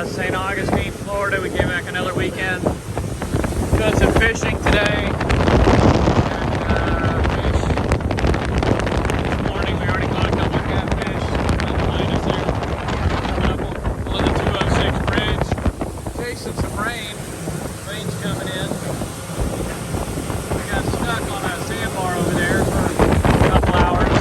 St. Augustine, Florida. We came back another weekend. Doing some fishing today. And fish. This morning we already caught a couple of catfish. Behind us there. Coming up below the 206 bridge. Chasing some rain. Rain's coming in. We got stuck on a sandbar over there for a couple hours.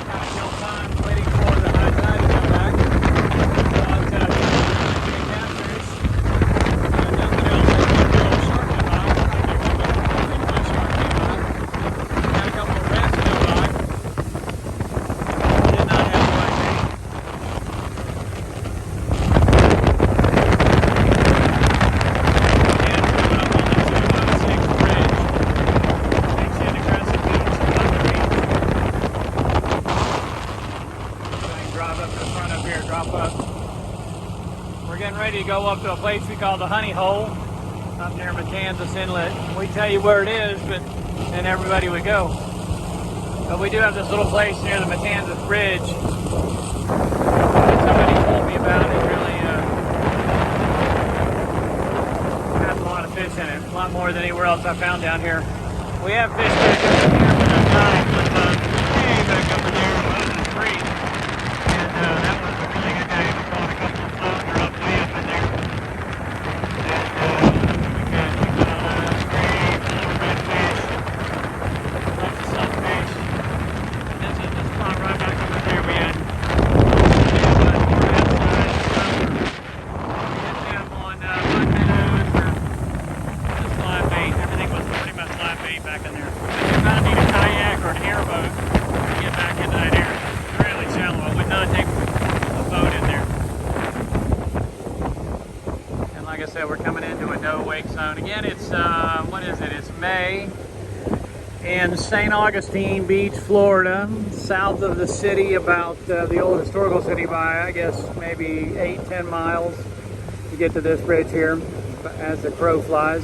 Kind of killed time waiting for the high tide to come back. But catfish. And nothing else. I think a little shark went by. A shark came by. Had a couple of reds go by. Did not have the right bait. And coming up on the 206 bridge. Takes in aggressive beach and other beach. Drive up to the front up here, drop up. We're getting ready to go up to a place we call the Honey Hole up near Matanzas Inlet. We tell you where it is, but then everybody would go. But we do have this little place near the Matanzas Bridge that somebody told me about. It really has a lot of fish in it, a lot more than anywhere else I found down here. We have fish back up in here, but I'm not way back up in there, under the creek. And that was a really good day. We caught a couple of float or up way up in there. And we got scrape, little redfish, lots of sunfish. And this is the spot right back over there we had. Everything was pretty much live bait back in there. You kind of need a kayak or an airboat to get back into that area. It's really shallow. I would not take a boat in there. And like I said, we're coming into a no wake zone. Again, it's, what is it? It's May in St. Augustine Beach, Florida, south of the city, about the old historical city by, I guess, maybe 8-10 miles to get to this bridge here as the crow flies.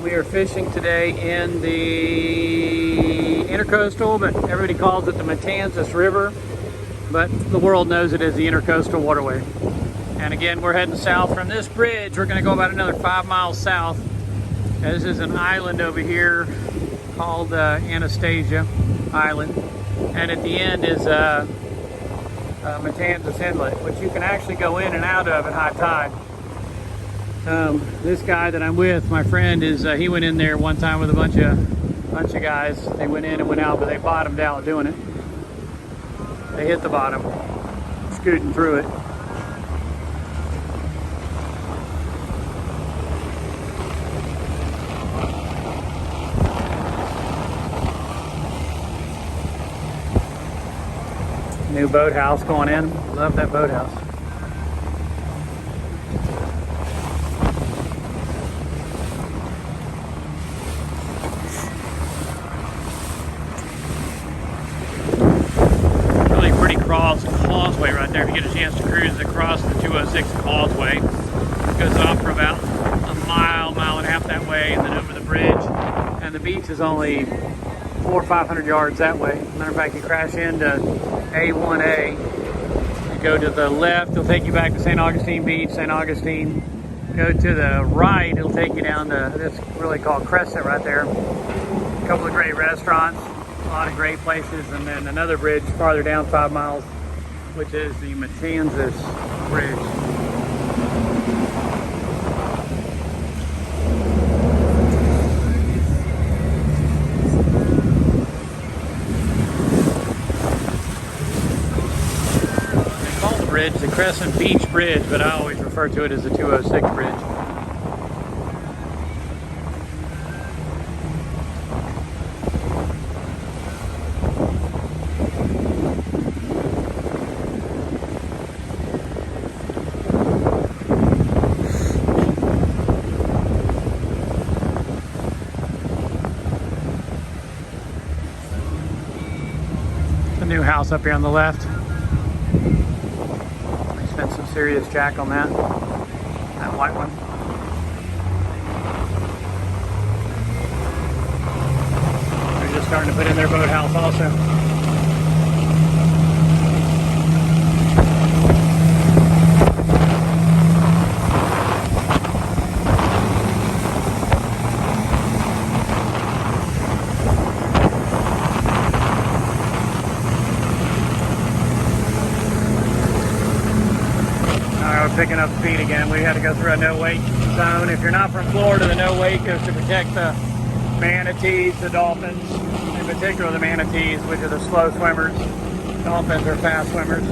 We are fishing today in the Intercoastal, but everybody calls it the Matanzas River, but the world knows it as the Intercoastal Waterway. And again, we're heading south from this bridge. We're going to go about another 5 miles south. This is an island over here called Anastasia Island, and at the end is Matanzas Inlet, which you can actually go in and out of at high tide. This guy that I'm with, my friend, is he went in there one time with a bunch of guys. They went in and went out, but they bottomed out doing it. They hit the bottom, scooting through it. New boathouse going in. Love that boathouse. Causeway right there. If you get a chance to cruise across the 206 causeway, it goes off for about a mile and a half that way, and then over the bridge. And the beach is only 400 or 500 yards that way. Matter of fact, you crash into A1A, you go to the left, it'll take you back to St. Augustine Beach, St. Augustine. Go to the right, it'll take you down to this really called Crescent right there. A couple of great restaurants, a lot of great places, and then another bridge farther down 5 miles, which is the Matanzas Bridge. They call the bridge the Crescent Beach Bridge, but I always refer to it as the 206 Bridge. New house up here on the left. They spent some serious jack on that white one. They're just starting to put in their boathouse also. picking up speed again. We had to go through a no-wake zone. If you're not from Florida, the no-wake is to protect the manatees, the dolphins, in particular the manatees, which are the slow swimmers. Dolphins are fast swimmers.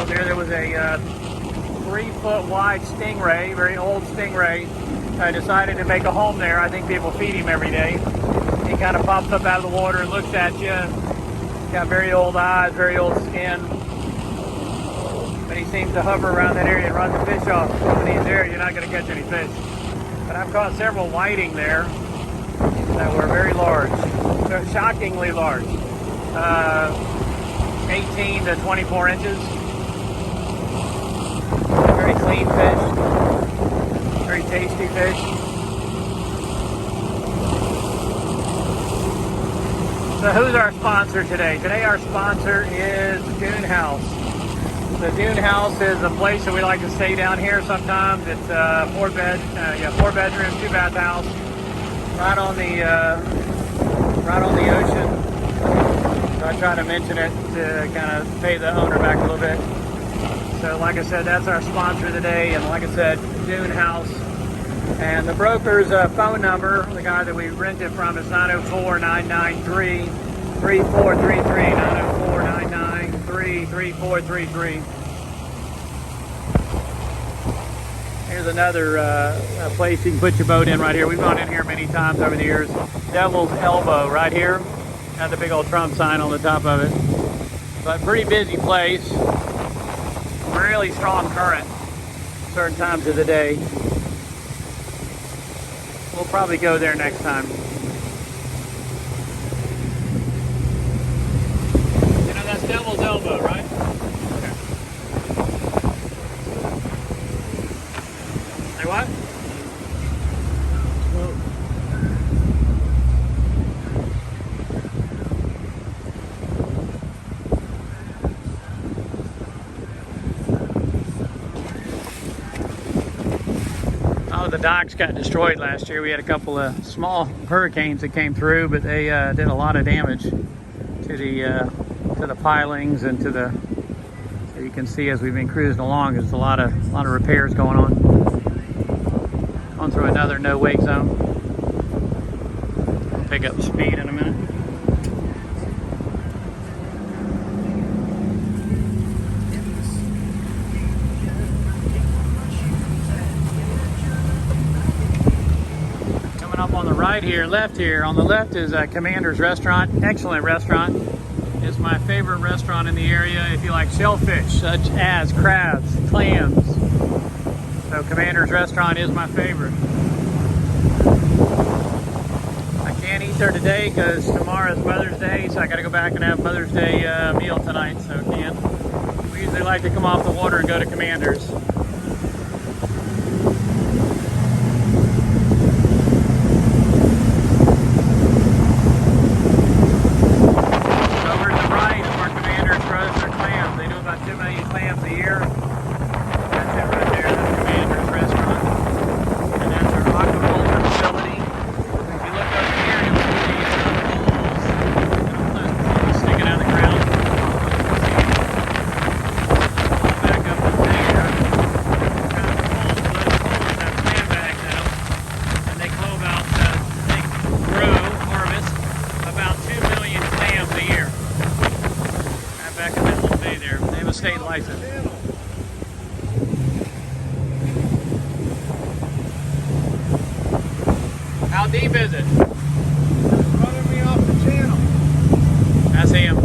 There was a 3-foot wide stingray, very old stingray. I decided to make a home there. I think people feed him every day. He kind of pops up out of the water and looks at you. Got very old eyes, very old skin. But he seems to hover around that area and run the fish off. When he's there, you're not going to catch any fish. But I've caught several whiting there that were very large, shockingly large. 18 to 24 inches. Very clean fish, very tasty fish. So who's our sponsor today? Today our sponsor is Dune House. The Dune House is a place that we like to stay down here sometimes. It's four bedroom, 2-bath house, right on the ocean. So I try to mention it to kind of pay the owner back a little bit. So like I said, that's our sponsor today, and like I said, Dune House. And the broker's phone number, the guy that we rented from, is 904-993-3433, 904-993-3433. Here's another place you can put your boat in right here. We've gone in here many times over the years. Devil's Elbow right here. Got the big old Trump sign on the top of it. But pretty busy place. Really strong current certain times of the day. We'll probably go there next time. You know, that's Devil's Elbow, right? Okay. Say what? The docks got destroyed last year. We had a couple of small hurricanes that came through, but they did a lot of damage to the pilings and to the. So you can see as we've been cruising along, there's a lot of repairs going on. On through another no wake zone. We'll pick up speed in a minute. Up on the right here, left here. On the left is Commander's Restaurant. Excellent restaurant. It's my favorite restaurant in the area if you like shellfish, such as crabs, clams. So Commander's Restaurant is my favorite. I can't eat there today because tomorrow is Mother's Day, so I got to go back and have Mother's Day meal tonight, so I can't. We usually like to come off the water and go to Commander's. State license. How deep is it? It's running me off the channel. That's him.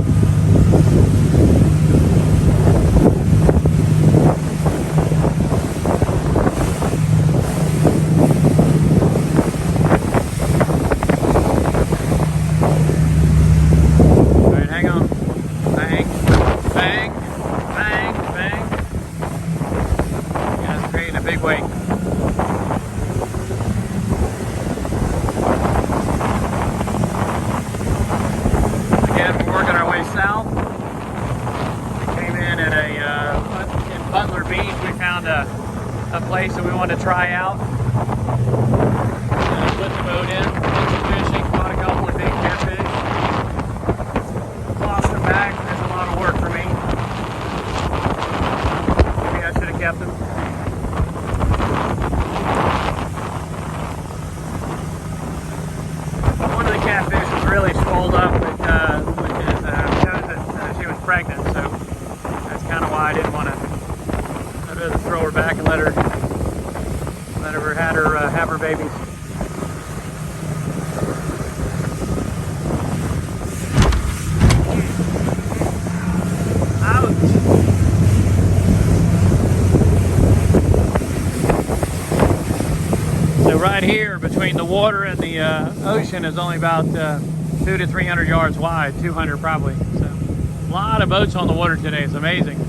All right, hang on. Bang, bang. Bang, bang. Yeah, it's creating a big wake. a place that we want to try out. And put the boat in, did some fishing, caught a couple of big catfish. Lost them back. There's a lot of work for me. Maybe I should have kept them. One of the catfish was really swelled up, which shows that she was pregnant, so that's kind of why I didn't want to. I'd rather throw her back and let her have her babies. So right here between the water and the ocean is only about 200 to 300 yards wide, 200 probably. So a lot of boats on the water today. It's amazing.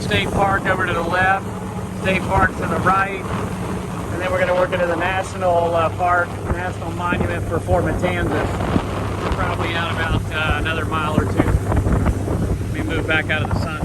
State Park over to the left, State Park to the right, and then we're going to work into the National Park, National Monument for Fort Matanzas. We're probably out about another mile or two. We move back out of the sun.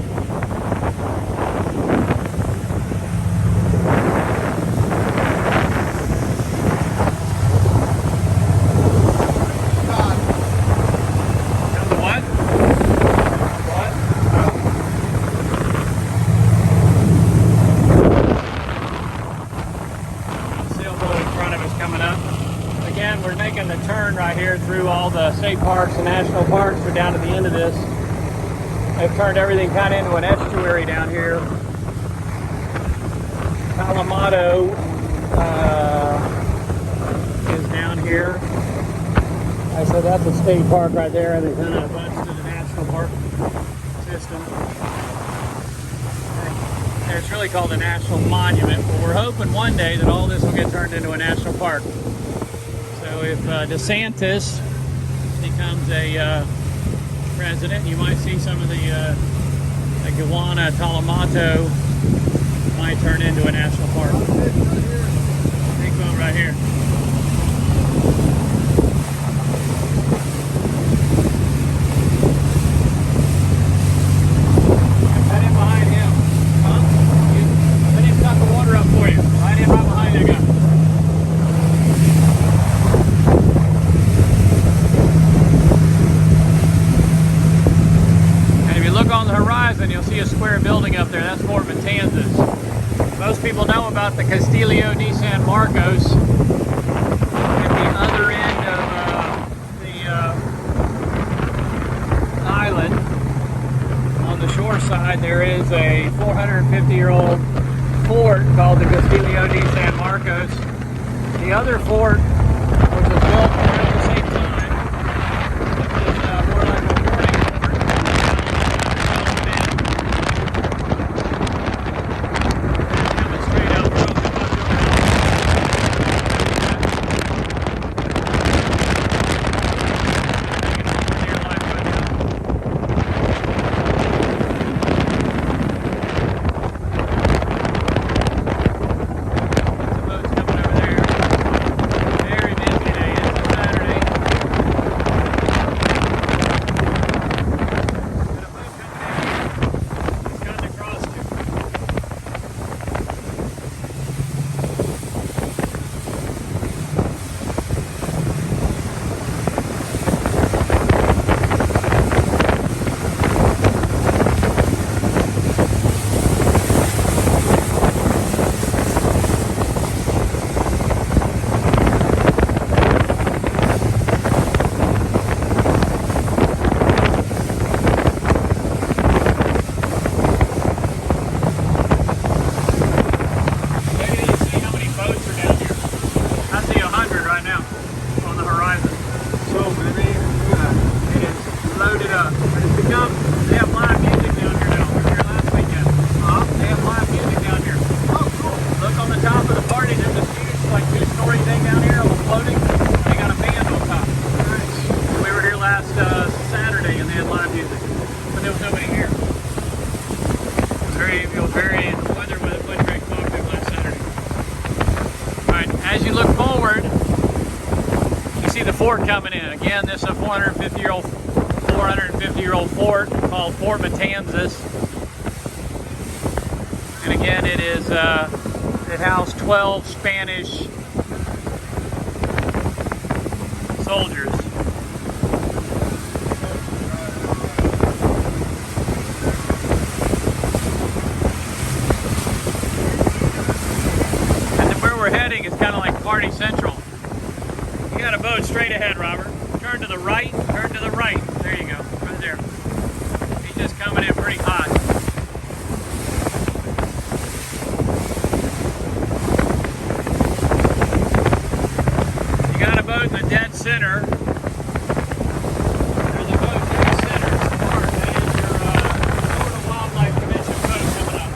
We're making the turn right here through all the state parks and national parks. We're down to the end of this. They've turned everything kind of into an estuary down here. Kalamata is down here. So that's a state park right there, and it kind of butts to the national park system. And it's really called a national monument, but we're hoping one day that all this will get turned into a national park. So if DeSantis becomes a president, you might see some of the Guyana Talamato might turn into a national park. Big boat right here. Head in behind him. Huh? Let him suck the water up for you. Right in right behind that guy. On the horizon, you'll see a square building up there. That's Fort Matanzas. Most people know about the Castillo de San Marcos. At the other end of the island, on the shore side, there is a 450-year-old fort called the Castillo de San Marcos. The other fort, which was built around the same time, is more like a warning fort. right now on the horizon. So, baby, It is loaded up. It's become, they have live music down here now. We were here last weekend. They have live music down here. oh, cool. Look on the top of the party, there's this huge, like, two-story thing down here on the floating. They got a band on top. Nice. We were here last Saturday and they had live music, but there was nobody here. The weather wasn't very cooperative last Saturday. All right, as you look forward, you see the fort coming in. Again, this is a 450-year-old fort called Fort Matanzas. And again, it housed 12 Spanish soldiers. Heading is kind of like Party Central. You got a boat straight ahead, Robert. Turn to the right, turn to the right. There you go, right there. He's just coming in pretty hot. You got a boat in the dead center. There's a boat dead center. Mark, that is your Florida Wildlife Commission boat coming up.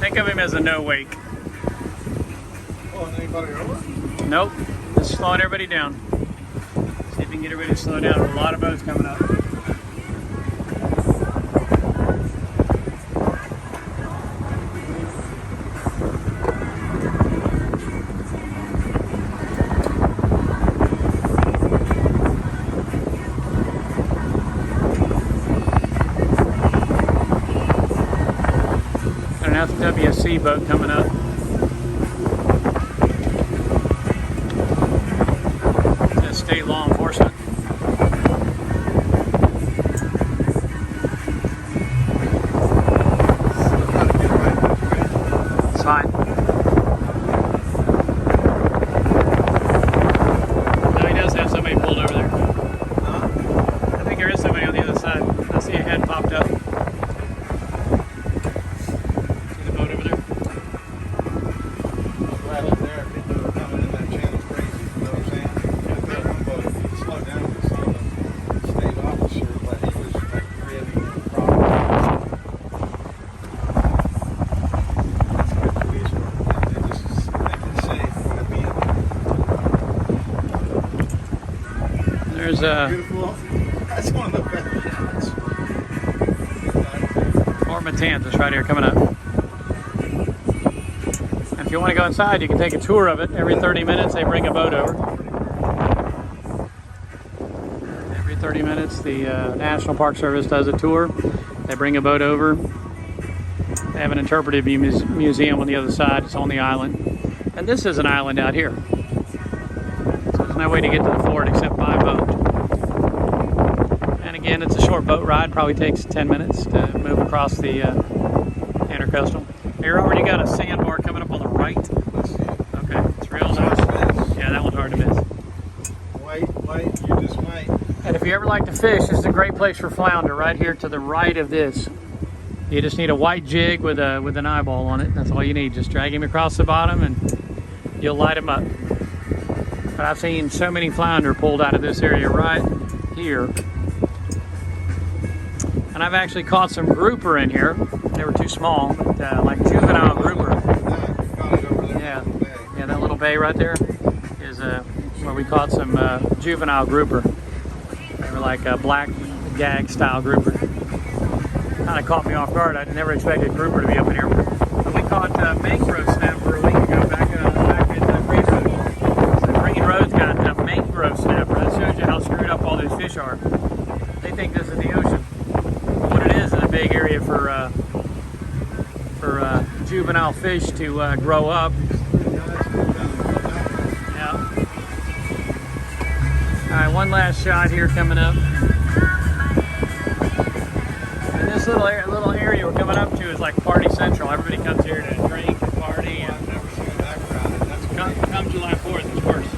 Think of him as a no wake. Pulling anybody over? Nope, just slowing everybody down. See if you can get everybody to slow down. There's a lot of boats coming up. WSC boat coming up. It's state law enforcement. It's fine. No, he does have somebody pulled over there. I think there is somebody on the other side. I see a head popped up. There's beautiful. That's one of the best shots. Fort Matanzas right here coming up. And if you want to go inside, you can take a tour of it. Every 30 minutes, they bring a boat over. Every 30 minutes, the National Park Service does a tour. They bring a boat over. They have an interpretive museum on the other side. It's on the island. And this is an island out here. So there's no way to get to the fort except by boat. And again, it's a short boat ride. Probably takes 10 minutes to move across the intercoastal. Here, already got a sandbar coming up on the right. Let's see. Okay, it's real nice. Yeah, that one's hard to miss. Wait, you just wait. And if you ever like to fish, this is a great place for flounder. Right here to the right of this. You just need a white jig with an eyeball on it. That's all you need. Just drag him across the bottom and you'll light him up. But I've seen so many flounder pulled out of this area right here. And I've actually caught some grouper in here. They were too small, but like juvenile grouper. Yeah, that little bay right there is where we caught some juvenile grouper. They were like a black gag style grouper. Kind of caught me off guard. I never expected grouper to be up in here. But we caught mangrove snapper a week ago back at Green Road. So Green Road's got a mangrove snapper. That shows you how screwed up all these fish are. They think this is the ocean. But what it is a big area for juvenile fish to grow up. Yeah. All right, one last shot here coming up. And this little area we're coming up to is like party central. Everybody comes here to drink and party. And I've never seen that crowded. That's come July 4th, of course.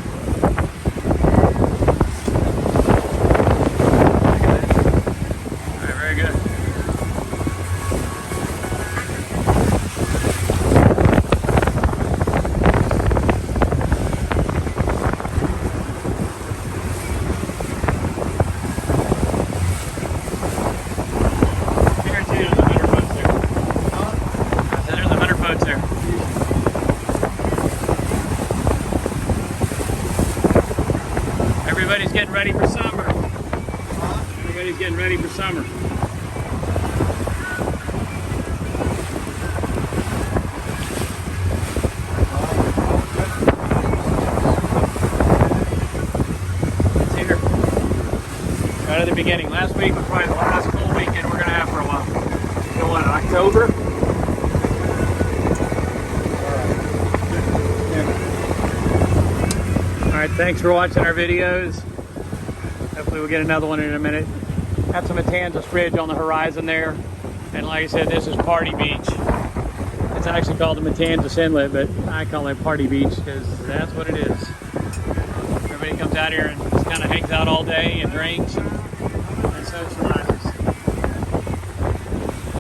All right, very good. Everybody's getting ready for summer. Everybody's getting ready for summer. It's here. Right at the beginning. Last week was probably the last cool weekend we're going to have for a while. You know what, October? Alright, thanks for watching our videos. Hopefully we'll get another one in a minute. Got some Matanzas Bridge on the horizon there. And like I said, this is Party Beach. It's actually called the Matanzas Inlet, but I call it Party Beach because that's what it is. Everybody comes out here and just kind of hangs out all day and drinks and